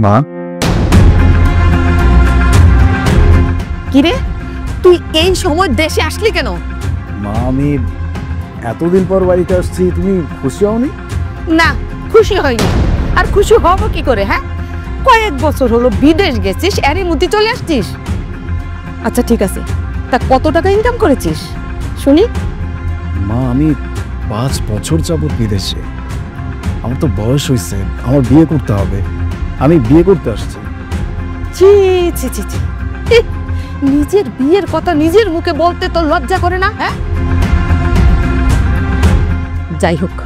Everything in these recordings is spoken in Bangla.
মা, কিরে তুই এই সময় দেশে আসলি কেন? মা আমি এতদিন পর বাড়িতে আসছি, তুমি খুশি হওনি? না, খুশি হয়নি। আর খুশি হব কি করে? হ্যাঁ, কয়েক বছর হলো বিদেশ গেছিস, এরই মধ্যে চলে আসছিস। আচ্ছা ঠিক আছে, তা কত টাকা ইনকাম করেছিস শুনি? মা আমি 5 বছর যাবত বিদেশে। আমার তো বয়স হয়েছে, আমার বিয়ে করতে হবে। আমি বিয়ে করতে আসছি। ছি ছি ছি ছি, নিজের বিয়ের কথা নিজের মুখে বলতে তো লজ্জা করে না? হ্যাঁ, যাই হোক,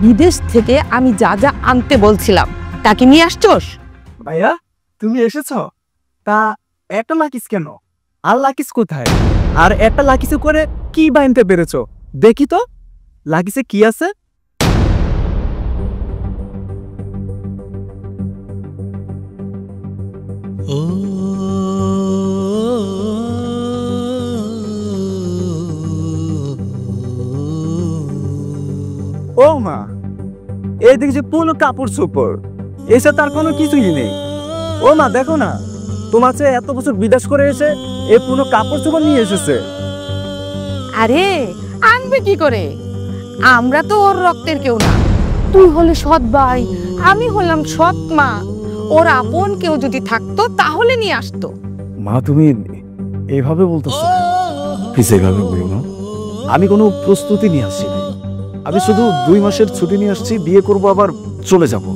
বিদেশ থেকে আমি যা যা আনতে বলছিলাম তাকে নিয়ে আসছোস? ভাইয়া তুমি এসেছো? তা একটা লাকিস কেন? আর লাকিস কোথায়? আর একটা লাকিসে করে কি বানতে পেরেছো? দেখি তো লাকিসে কি আছে। ও মা, এইদিকে যে পুরো কাপড় চোপড়, এসে তার কোনো কিছুই নেই। ও মা দেখো না, তোমার চেয়ে এত বছর বিদেশ করে এসে এই পুরো কাপড় চোপড় নিয়ে এসেছে। আরে আনবে কি করে? আমরা তো ওর রক্তের কেউ না। তুই হলে সৎ ভাই, আমি হলাম সৎ মা। ওর আপন কেউ যদি থাকতো তাহলে নিয়ে আসতো। মা তুমি এইভাবে বলতেছো? প্লিজ এইভাবে বলো না। আমি কোনো প্রস্তুতি নিয়ে আসছি না। আমি শুধু 2 মাসের ছুটি নিয়ে আসছি, বিয়ে করব আবার চলে যাব।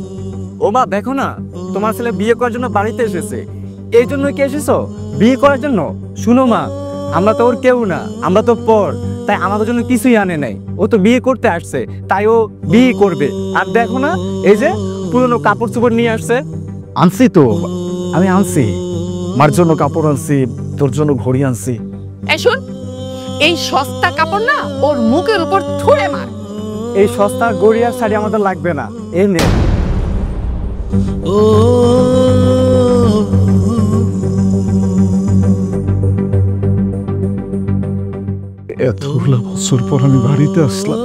ও মা দেখো না, তোমার ছেলে বিয়ে করার জন্য বাড়িতে এসেছে। এই জন্য কি এসেছো? বিয়ে করার জন্য? শুনো মা, আমরা তো ওর কেউ না, আমরা তো পর। তাই আমাদের জন্য কিছুই আনে নাই। ও তো বিয়ে করতে আসছে, তাই ও বিয়ে করবে। আর দেখো না, এই যে পুরনো কাপড় চোপড় নিয়ে আসছে। আনছি তো, আমি আনছি। মার জন্য কাপড় আনছি, তোর জন্য ঘড়ি আনছি। এই শুন, এই সস্তা কাপড় না ওর মুখের উপর ছুঁড়ে মার। এই সস্তা গড়িয়ার শাড়ি আমাদের লাগবে না, এই নে। এতগুলো বছর পর আমি বাড়িতে আসলাম।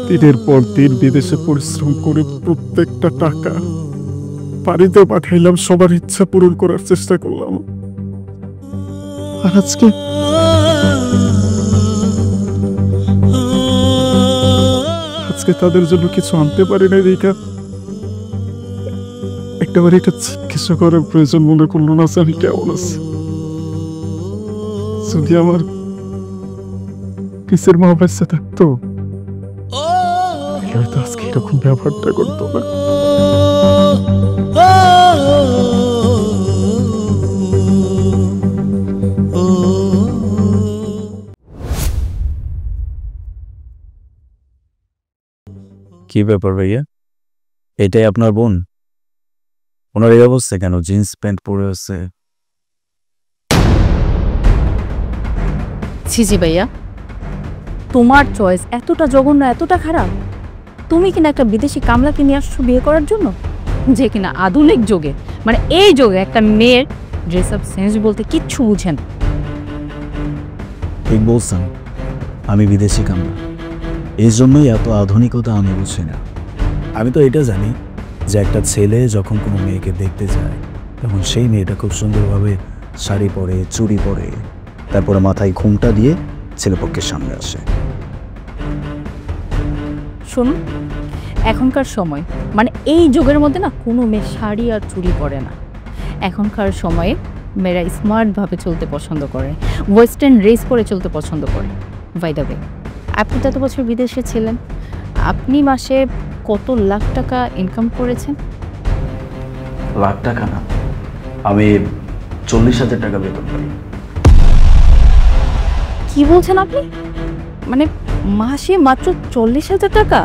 দিনের পর দিন বিদেশে পরিশ্রম করে প্রত্যেকটা টাকা বাড়িতে পাঠাইলাম, সবার ইচ্ছা পূরণ করার চেষ্টা করলাম। আর আজকে তাদের জন্য কিছু আনতে পারি না। রেখা একটাবার এটা চিকিৎসা করার প্রয়োজন মনে করলো না। আমি কেমন আছি? যদি আমার কিসের মা বাচ্চা থাকতো, হয়তো আজকে এরকম ব্যবহারটা করতো না। কি ব্যাপার ভাইয়া, এটাই আপনার বোন? ওনার এই অবস্থা কেন? জিন্স প্যান্ট পরে আছে। ছি ছি ভাইয়া, তোমার চয়েস এতটা জঘন্য, এতটা খারাপ? তুমি কিনা একটা বিদেশি কামলাকে নিয়ে আসছো বিয়ে করার জন্য, যে কিনা আধুনিক যুগে, মানে এই যুগে একটা মেয়ের ড্রেস আপ সেন্স বলতে কিচ্ছু বুঝেন। ঠিক বলছেন, আমি বিদেশি কামলা, এই জন্যই এত আধুনিকতা আমি বুঝি না। আমি তো এটা জানি যে একটা ছেলে যখন কোনো মেয়েকে দেখতে যায়, তখন সেই মেয়েটা খুব সুন্দরভাবে শাড়ি পরে, চুড়ি পরে, তারপরে মাথায় ঘুমটা দিয়ে ছেলেপক্ষের সামনে আসে। শুনুন, এখনকার সময় মানে এই যুগের মধ্যে না কোনো মেয়ে শাড়ি আর চুড়ি পরে না। এখনকার সময়ে মেয়েরা স্মার্টভাবে চলতে পছন্দ করে, ওয়েস্টার্ন ড্রেস পরে চলতে পছন্দ করে। বাই দ্য ওয়ে, আপনি তো এত বছর বিদেশে ছিলেন, আপনি মাসে কত লাখ টাকা ইনকাম করেছেন? লাখ টাকা না, আমি 40,000 টাকা বেতন পাই। কি বলছেন আপনি? মানে মাসে মাত্র 40,000 টাকা?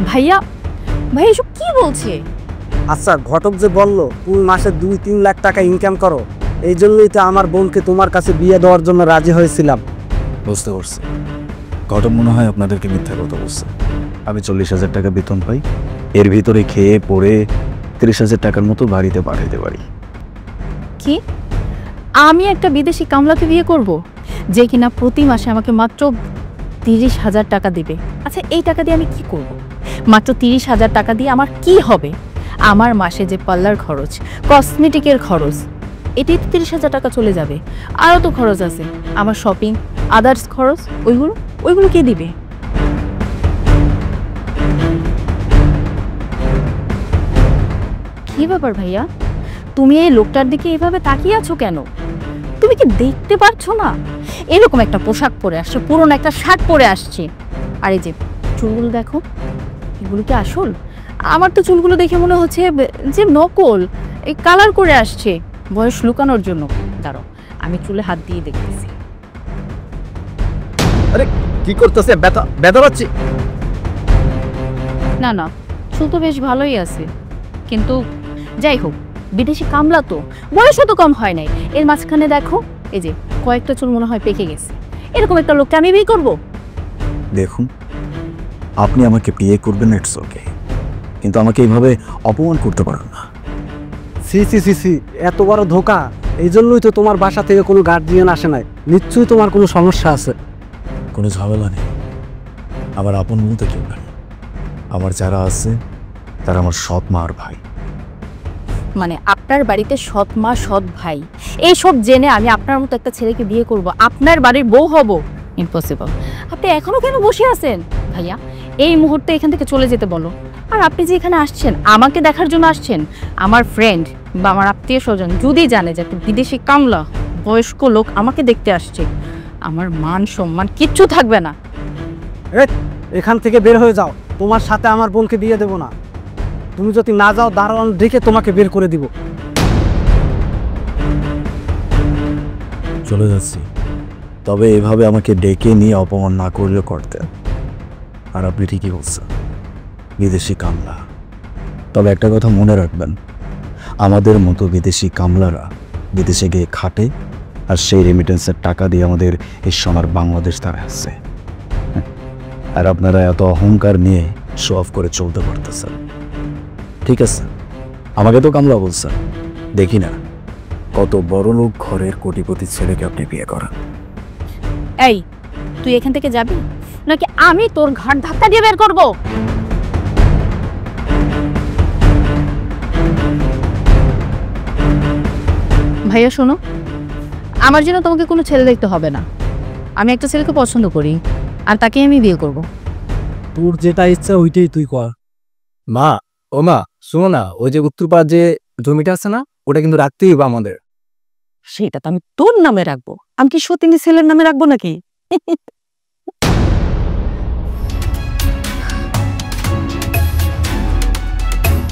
ভাইয়া ভাইয়া এসব কি বলছে? আচ্ছা, ঘটক যে বললো তুমি মাসে 2-3 লাখ টাকা ইনকাম করো, এই জন্যই তো আমার বোনকে তোমার কাছে বিয়ে দেওয়ার জন্য রাজি হয়েছিলাম। বুঝতে পারছি, ঘটক মনে হয় আপনাদেরকে মিথ্যা কথা বলছে। আমি 40,000 টাকা বেতন পাই, এর ভিতরে খেয়ে পড়ে 30,000 টাকার মতো বাড়িতে পাঠাইতে পারি। কি? আমি একটা বিদেশি কামলাকে বিয়ে করব, যে কিনা প্রতি মাসে আমাকে মাত্র 30,000 টাকা দিবে? আচ্ছা, এই টাকা দিয়ে আমি কি করব? মাত্র 30,000 টাকা দিয়ে আমার কি হবে? আমার মাসে যে পার্লার খরচ, কসমেটিকের খরচ, এটি 30,000 টাকা চলে যাবে। আরও তো খরচ আছে, আমার শপিং, আদার্স খরচ, ওইগুলো কে দিবে? কি ব্যাপার ভাইয়া, তুমি এই লোকটার দিকে এভাবে তাকিয়ে আছো কেন? তুমি কি দেখতে পারছো না এরকম একটা পোশাক পরে আসছে, পুরনো একটা শার্ট পরে আসছে, আর এই যে চুলগুলো দেখো, এগুলো কি আসল? আমার তো চুলগুলো দেখে মনে হচ্ছে যে নকল, এই কালার করে আসছে বয়স লুকানোর জন্য। দাঁড়াও, আমি চুলে হাত দিয়ে দেখতেছি। আরে কি করতেছে? ব্যথা ব্যথা পাচ্ছি। না না, চুল তো বেশ ভালোই আছে, কিন্তু যাই হোক, বিদেশি কামলা তো, বয়সও তো কম হয় নাই। এর মাঝখানে দেখো, এই যে কয়েকটা চুল মনে হয় পেকে গেছে। এরকম একটা লোককে আমি বিয়ে করবো? দেখুন, আপনি আমাকে বিয়ে করবেন, ইটস ওকে, কিন্তু আমাকে এইভাবে অপমান করতে পারেন না। সি সি সি সি, এত বড় ধোকা! এই জন্যই তো তোমার বাসা থেকে কোনো গার্জিয়ান আসে নাই। নিশ্চয়ই তোমার কোনো সমস্যা আছে। কোনো ঝামেলা নেই, আমার আপন বলতে কেউ নাই। আমার যারা আছে তারা আমার সৎ মা আর ভাই। মানে আপনার বাড়িতে সৎ মা সৎ ভাই, এইসব জেনে আমি আপনার মতো একটা ছেলেকে বিয়ে করব, আপনার বাড়ির বউ হব? ইম্পসিবল। আপনি এখনো কেন বসে আছেন? ভাইয়া, এই মুহূর্তে এখান থেকে চলে যেতে বলো। আর আপনি যে এখানে আসছেন, আমাকে দেখার জন্য আসছেন, আমার ফ্রেন্ড বা আমার আত্মীয় স্বজন যদি জানে যে একটা বিদেশি কামলা বয়স্ক লোক আমাকে দেখতে আসছে, আমার মান সম্মান কিচ্ছু থাকবে না। এখান থেকে বের হয়ে যাও, তোমার সাথে আমার বোনকে দিয়ে দেবো না। তুমি যদি না যাও, দারোয়ান দেখে তোমাকে বের করে দিব। চলে যাচ্ছি, তবে এভাবে আমাকে ডেকে নিয়ে অপমান না করলেও করতেন। আর আপনি ঠিকই বলছেন, বিদেশি কামলা। তবে একটা কথা মনে রাখবেন, আমাদের মতো বিদেশি কামলারা বিদেশে গিয়ে খাটে, আর সেই রেমিটেন্সের টাকা দিয়ে আমাদের এই সোনার বাংলাদেশ তারা আসছে। আর আপনারা এত অহংকার নিয়ে শো অফ করে চলতে পারতেছেন। ঠিক আছে, আমাকে তো কামলা বলছেন, দেখি না কত বড় লোক ঘরের কোটিপতি ছেলেকে আপনি বিয়ে করেন। এই, তুই এখান থেকে যাবি নাকি আমি তোর ঘাট ধাক্কা দিয়ে বের করব? ভাইয়া শোনো, আমার জন্য তোমাকে কোনো ছেলে দেখতে হবে না। আমি একটা ছেলেকে পছন্দ করি, আর তাকে আমি বিয়ে করব। তোর যেটা ইচ্ছা ওইটাই তুই কর। মা, ও মা, শোনো না, ওই যে উত্তরপাড়ার যে জমিটা আছে না, ওটা কিন্তু রাখতেই হবে আমাদের। সেটা তো আমি তোর নামে রাখবো, আমি কি সতীনী ছেলের নামে রাখবো নাকি?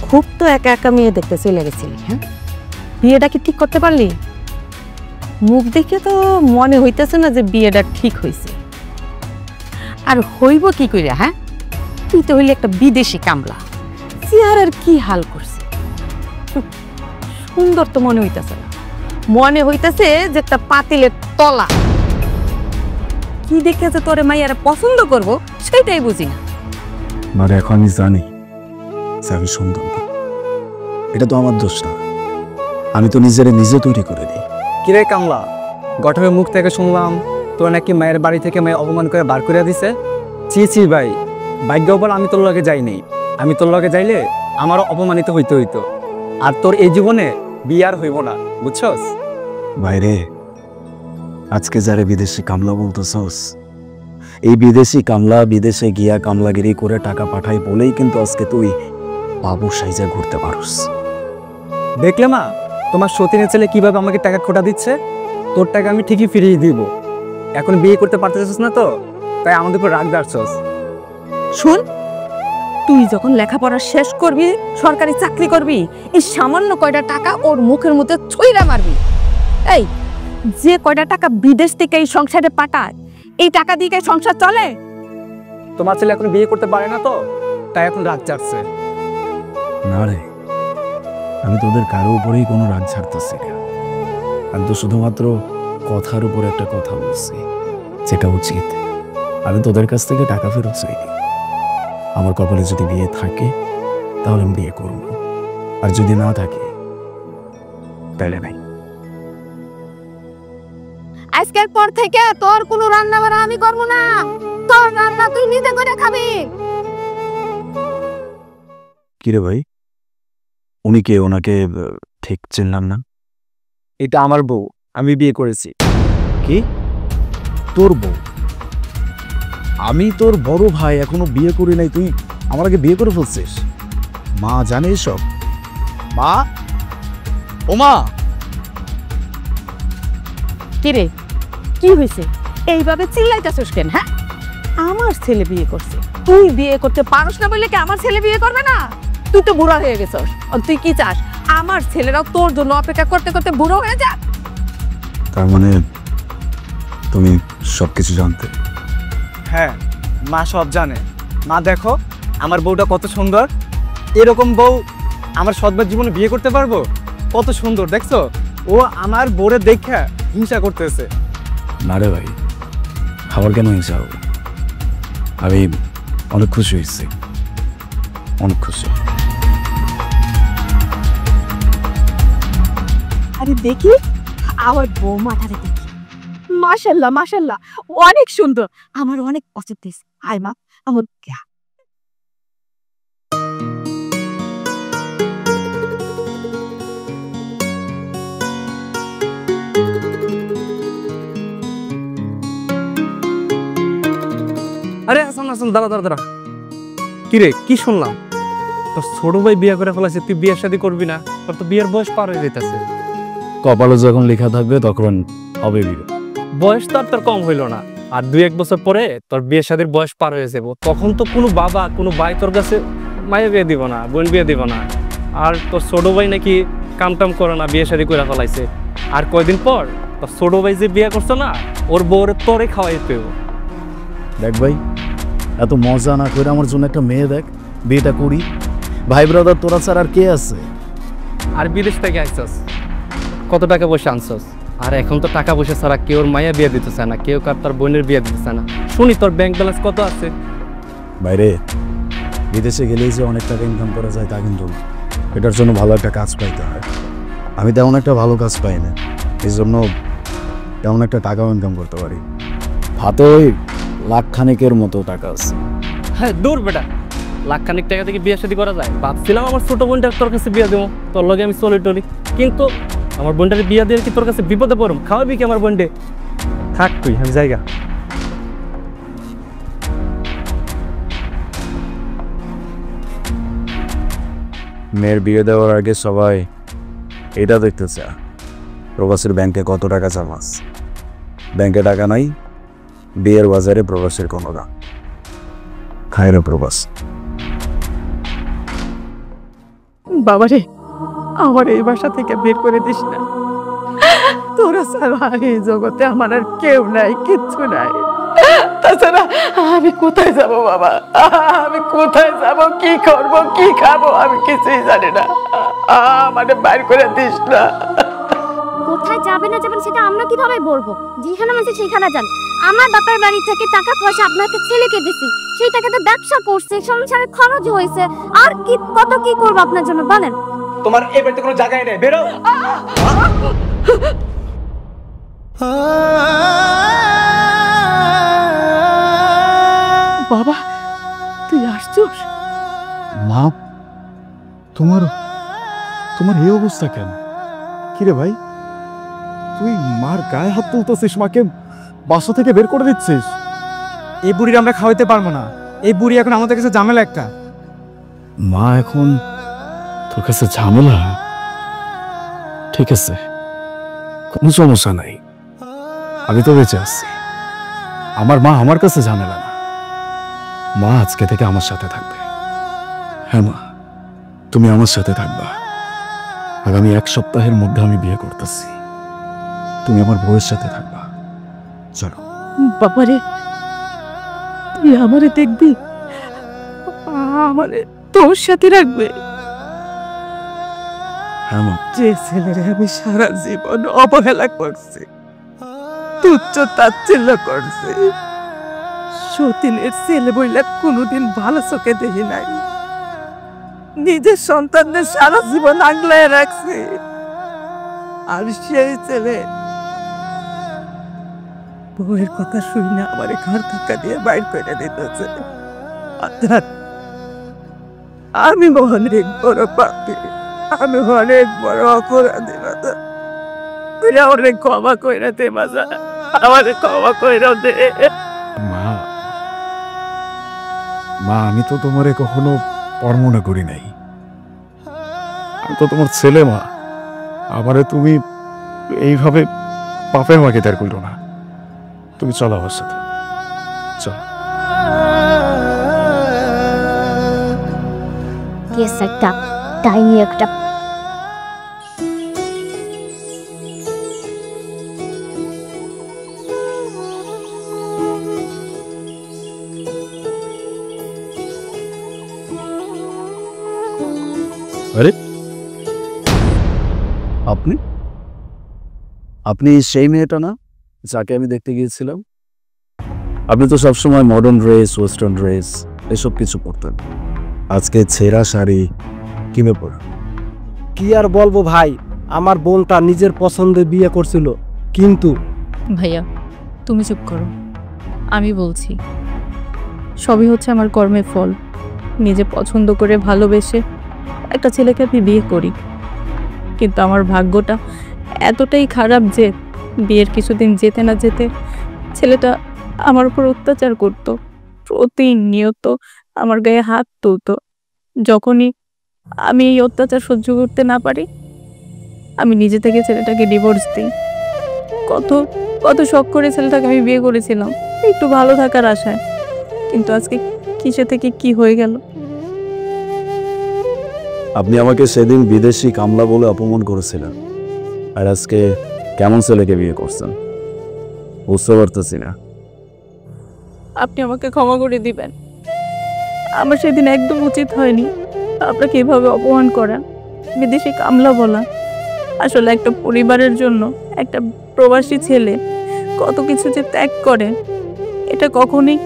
খুব তো একা একা মেয়ে দেখতে চলে গেছিলি, হ্যাঁ? বিয়েটা কি ঠিক করতে পারলি? মুখ দেখে তো মনে হইতেছে না যে বিয়েটা ঠিক হয়েছে। আর হইব কি কইরা, হ্যাঁ? তুই তো হইলে একটা বিদেশি কামলা, চেহারার কি হাল করছে। সুন্দর তো মনে হইতেছে না, মনে হইতেছে যে একটা পাতিলের তলা। কি দেখেছে তোরে মাইয়ারা পছন্দ করব সেটাই বুঝি না। মানে এখন আমি জানি যে আমি সুন্দর না, এটা তো আমার দোষ না, আমি তো নিজে তৈরি করে দিই। কিরে কামলা, গঠনের মুখ থেকে শুনলাম তোর নাকি মায়ের বাড়ি থেকে মেয়ে অপমান করে বার করে দিছে। ছি ছি ভাই, ভাগ্য বল আমি তোর লগে যাইনি। আমি তোর লগে যাইলে আমারও অপমানিত হইতে হইতো। আর তোর এই জীবনে বিয়ে আর হইব না, বুঝছস? বাইরে আজকে যারা বিদেশি কামলা বলতেছস, এই বিদেশি কামলা বিদেশে গিয়া কামলাগিরি করে টাকা পাঠাই বলেই কিন্তু আজকে তুই বাবু সাইজা ঘুরতে পারস। দেখলে মা, তোমার সতীনের ছেলে কিভাবে আমাকে টাকা খোটা দিচ্ছে। তোর টাকা আমি ঠিকই ফিরিয়ে দিব। এখন বিয়ে করতে পারতেছিস না তো, তাই আমাদের উপর রাগ দাঁড়ছস। শুন, তুই যখন লেখাপড়া শেষ করবি, সরকারি চাকরি করবি, এই সামান্য কয়টা টাকা ওর মুখের মধ্যে ছুঁইরা মারবি। এই যে কয়টা টাকা বিদেশ থেকে এই সংসারে পাঠায়, এই টাকা দিয়ে কি সংসার চলে? তোমার ছেলে এখন বিয়ে করতে পারে না তো, তাই এখন রাগ চাচ্ছে। না রে, আমি তোদের কারো উপরেই কোনো রাগ ছাড়তেছি না। আমি তো শুধুমাত্র কথার উপর একটা কথা বলছি, যেটা উচিত। আমি তোদের কাছ থেকে টাকা ফেরত চাইনি। আমার কপালে যদি বিয়ে থাকে তাহলে আমি বিয়ে করব, আর যদি না থাকে তাহলে নাই। আজকের পর থেকে তোর কোনো রান্না বাড়া আমি করবো না, তোর রান্না তুই নিজে করে খাবি। কিরে ভাই, উনি কে? ওনাকে ঠিক চিনলাম না। এটা আমার বউ, আমি বিয়ে করেছি। কি? তোর বউ? আমি তোর বড় ভাই, এখনো বিয়ে করি নাই, তুই আমার আগে বিয়ে করে ফেলছিস? মা জানে এসব? মা, ও মা! কিরে, কি হয়েছে? এইভাবে চিল্লাইতেছিস কেন? হ্যাঁ, আমার ছেলে বিয়ে করছে, তুই বিয়ে করতে পারস না বলে কি আমার ছেলে বিয়ে করবে না? তুই তো বুড়া হয়ে গেছস, আর তুই কি চাস আমার ছেলেরাও তোর জন্য অপেক্ষা করতে করতে বুড়ো হয়ে যাক? তার মানে তুমি সবকিছু জানতে? হ্যাঁ, মা সব জানে। মা দেখো আমার বউটা কত সুন্দর। এরকম বউ আমার সৎবার জীবনে বিয়ে করতে পারবো? কত সুন্দর দেখছো? ও আমার বউরে দেখে হিংসা করতেছে। না রে ভাই, আমার কেন হিংসা হবে? আমি অনেক খুশি হয়েছি, অনেক খুশি। আরে দেখি আমার বৌমাটারে দেখি, মাশাল্লাহ মাশাল্লাহ, অনেক সুন্দর, আমার অনেক পছন্দ হয়েছে। আয় মা, আমার আরে আসুন আসুন, দাঁড়া দাঁড়া দাঁড়া। কিরে, কি শুনলাম তোর ছোট ভাই বিয়ে করে ফেলাছে, তুই বিয়ের শাদী করবি না? তোর তো বিয়ের বয়স পার হয়ে যেতেছে। কপালে যখন লেখা থাকবে তখন হবে বিয়ে। বয়স তো আর তোর কম হইল না, আর 2-1 বছর পরে তোর বিয়ের শাদীর বয়স পার হয়ে যাবো। তখন তো কোনো বাবা কোনো ভাই তোর কাছে মায়ের বিয়ে দিব না, বোন বিয়ে দিব না। আর তোর ছোট ভাই নাকি কাম টাম করে না, বিয়ে শাদী করে ফেলাইছে। আর কয়দিন পর তোর ছোট ভাই যে বিয়ে করছো না, ওর বউরে তোরে খাওয়াইতে হবে। দেখ ভাই, এত মজা না করে আমার জন্য একটা মেয়ে দেখ, বিয়েটা করি। ভাই ব্রাদার তোরা ছাড়া আর কে আছে? আর বিদেশ থেকে আইসস, কত টাকা পয়সা আনছস? আর এখন তো টাকা পয়সা ছাড়া কেউ মায়ের বিয়ে দিতেছে না, কেউ কার তার বোনের বিয়ে দিতেছে না। শুনি তোর ব্যাংক ব্যালেন্স কত আছে? বাইরে বিদেশে গেলেই যে অনেক টাকা ইনকাম করা যায় তা কিন্তু না। এটার জন্য ভালো একটা কাজ পাইতে হয়। আমি তেমন একটা ভালো কাজ পাই না, এই জন্য তেমন একটা টাকাও ইনকাম করতে পারি। হাতে ওই লাখখানেকের মতো টাকা আছে। হ্যাঁ দূর বেটা, লাখখানিক টাকা থেকে বিয়ে শাদী করা যায়? ভাবছিলাম আমার ছোট বোনটা তোর কাছে বিয়ে দেবো, তোর লগে আমি চলি টলি, কিন্তু আমার বোনটাকে বিয়ে দিয়ে কি তোর কাছে বিপদে পড়ম? খাওয়াবি কি আমার বোনটে? থাক তুই, আমি জায়গা। মেয়ের বিয়ে দেওয়ার আগে সবাই এটা দেখতে চায় প্রবাসীর ব্যাংকে কত টাকা জমাস। ব্যাংকে টাকা নাই, বিয়ের বাজারে প্রবাসীর কোনো দাম। খায় রে প্রবাস। বাবারে, আমার এই বাসা থেকে বের করে দিস না, তোরা ছাড়া এই জগতে আমার আর কেউ নাই, কিচ্ছু নাই। তাছাড়া আমি কোথায় যাব বাবা? আমি কোথায় যাব, কি করব, কি খাবো, আমি কিছুই জানি না। আমারে বাইর করে দিস না। কোথায় যাবে না যাবেন সেটা আমরা কিভাবে বলবো? যেখানে আছে সেখানে যান। আমার বাবার বাড়ি থেকে টাকা পয়সা আপনাকে ছেলেকে দিছি, সেই টাকাতে ব্যবসা করছে, সংসারে খরচ হয়েছে, আর কি কত কি করবো আপনার জন্য বলেন? তোমার এই বাড়িতে কোনো জায়গায় নেই, বেরো। বাবা, তুই আসছিস? মা, তোমার তোমার এই অবস্থা কেন? কিরে ভাই, তুই মার গায়ে হাত তুলতেছিস, মাকে বাসা থেকে বের করে দিচ্ছিস? এই বুড়ির আমরা খাওয়াইতে পারবো না, এই বুড়ি এখন আমাদের কাছে ঝামেলা একটা। মা এখন তোর কাছে ঝামেলা? ঠিক আছে, কোনো সমস্যা নাই, আমি তো বেঁচে আসছি। আমার মা আমার কাছে ঝামেলা না, মা আজকে থেকে আমার সাথে থাকবে। হ্যাঁ মা, তুমি আমার সাথে থাকবা। আগামী 1 সপ্তাহের মধ্যে আমি বিয়ে করতেছি, তুমি আমার বউয়ের সাথে থাকবা। চলো। বাবারে, তুই আমারে দেখবি, আমারে তোর সাথে রাখবে? হ্যাঁ মা। যে ছেলেরে আমি সারা জীবন অবহেলা করছি, তুচ্ছ তাচ্ছিল্য করছি, সতীনের ছেলে বইলা কোনোদিন ভালো চোখে দেখি নাই, নিজের সন্তানদের সারা জীবন আগলায় রাখছি, আর সেই ছেলে বউয়ের কথা শুই না আমার ঘর ধাক্কা দিয়ে বাইর করে দিতেছে। অর্থাৎ আমি মোহনের বড় পাপি। আমি অনেক বড় অপরাধী বাজান, তুই অনেক ক্ষমা কইরা দে বাজান, আমার ক্ষমা কইরা দে। মা, মা আমি তো তোমারে কখনো পর মনে করি নাই। আমি তো তোমার ছেলে মা, আমারে তুমি এইভাবে পাপে আমাকে তার করলো না। তুমি চলো আমার সাথে, চলো। কেস একটা ডাইনি একটা। আরে আপনি আপনি সেই মেয়েটা না যাকে আমি দেখতে গিয়েছিলাম? আপনি তো সবসময় মডার্ন ড্রেস, ওয়েস্টার্ন ড্রেস এসব কিছু পরতেন, আজকে ছেঁড়া শাড়ি, কি ব্যাপার? কি আর বলবো ভাই, আমার বোনটা নিজের পছন্দে বিয়ে করছিল, কিন্তু ভাইয়া তুমি চুপ করো, আমি বলছি। সবই হচ্ছে আমার কর্মের ফল। নিজে পছন্দ করে ভালোবেসে একটা ছেলেকে আমি বিয়ে করি, কিন্তু আমার ভাগ্যটা এতটাই খারাপ যে বিয়ের কিছুদিন যেতে না যেতে ছেলেটা আমার উপর অত্যাচার করত, প্রতিনিয়ত আমার গায়ে হাত তুলতো। যখনই আমি এই অত্যাচার সহ্য করতে না পারি, আমি নিজে থেকে ছেলেটাকে ডিভোর্স দিই। কত কত শখ করে ছেলেটাকে আমি বিয়ে করেছিলাম একটু ভালো থাকার আশায়, কিন্তু আজকে কিসে থেকে কি হয়ে গেল। আপনি আমাকে সেদিন বিদেশি কামলা বলে অপমান করেছিলেন, আর আজকে কেমন ছেলেকে বিয়ে করছেন বুঝতে পারতেছি না। আপনি আমাকে ক্ষমা করে দিবেন, আমার সেদিন একদম উচিত হয়নি আপনাকে এভাবে অপমান করা, বিদেশি কামলা বলা। আসলে একটা পরিবারের জন্য একটা প্রবাসী ছেলে কত কিছু যে ত্যাগ করে, এটা কখনোই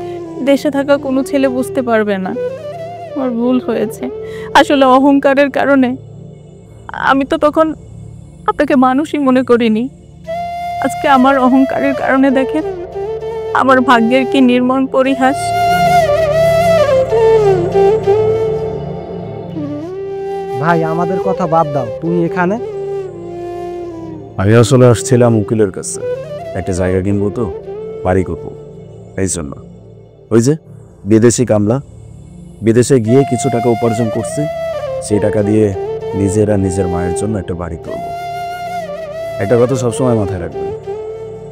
দেশে থাকা কোনো ছেলে বুঝতে পারবে না। আমার ভুল হয়েছে, আসলে অহংকারের কারণে আমি তো তখন আপনাকে মানুষই মনে করিনি। আজকে আমার অহংকারের কারণে দেখেন আমার ভাগ্যের কি নির্মম পরিহাস। ভাই আমাদের কথা বাদ দাও, তুমি এখানে। আমি আসলে আসছিলাম উকিলের কাছে, একটা জায়গা কিনবো তো, বাড়ি করবো, এই জন্য। ওই যে বিদেশি কামলা, বিদেশে গিয়ে কিছু টাকা উপার্জন করছে, সেই টাকা দিয়ে নিজেরা নিজের মায়ের জন্য একটা বাড়ি করব। একটা কথা সবসময় মাথায় রাখবেন,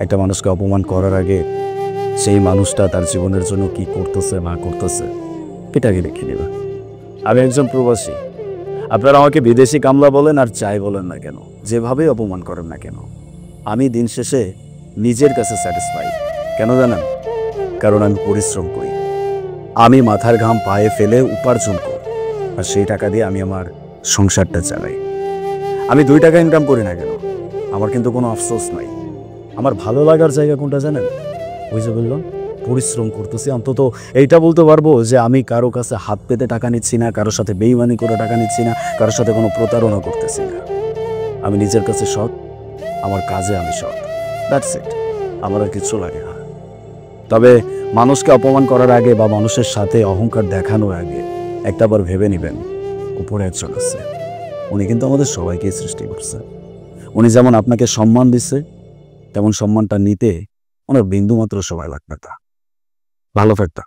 একটা মানুষকে অপমান করার আগে সেই মানুষটা তার জীবনের জন্য কি করতেছে না করতেছে এটাকে দেখে নেবে। আমি একজন প্রবাসী, আপনারা আমাকে বিদেশি কামলা বলেন আর যাই বলেন না কেন, যেভাবেই অপমান করেন না কেন, আমি দিন শেষে নিজের কাছে স্যাটিসফাই। কেন জানেন? কারণ আমি পরিশ্রম করি, আমি মাথার ঘাম পায়ে ফেলে উপার্জন করি, আর সেই টাকা দিয়ে আমি আমার সংসারটা চালাই। আমি 2 টাকা ইনকাম করি না কেন, আমার কিন্তু কোনো আফসোস নাই। আমার ভালো লাগার জায়গা কোনটা জানেন? ওই যে বললাম পরিশ্রম করতেছি, অন্তত এইটা বলতে পারবো যে আমি কারো কাছে হাত পেতে টাকা নিচ্ছি না, কারোর সাথে বেইমানি করে টাকা নিচ্ছি না, কারোর সাথে কোনো প্রতারণা করতেছি না। আমি নিজের কাছে সৎ, আমার কাজে আমি সৎ, দ্যাটস ইট। আমার আর কিছু লাগে না। তবে মানুষকে অপমান করার আগে বা মানুষের সাথে অহংকার দেখানোর আগে একটাবার ভেবে নেবেন, উপরে একজন আছে, উনি কিন্তু আমাদের সবাইকেই সৃষ্টি করছে। উনি যেমন আপনাকে সম্মান দিচ্ছে, তেমন সম্মানটা নিতে ওনার বিন্দুমাত্র সময় লাগবে না। ভালো থাকতা,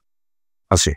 আসি।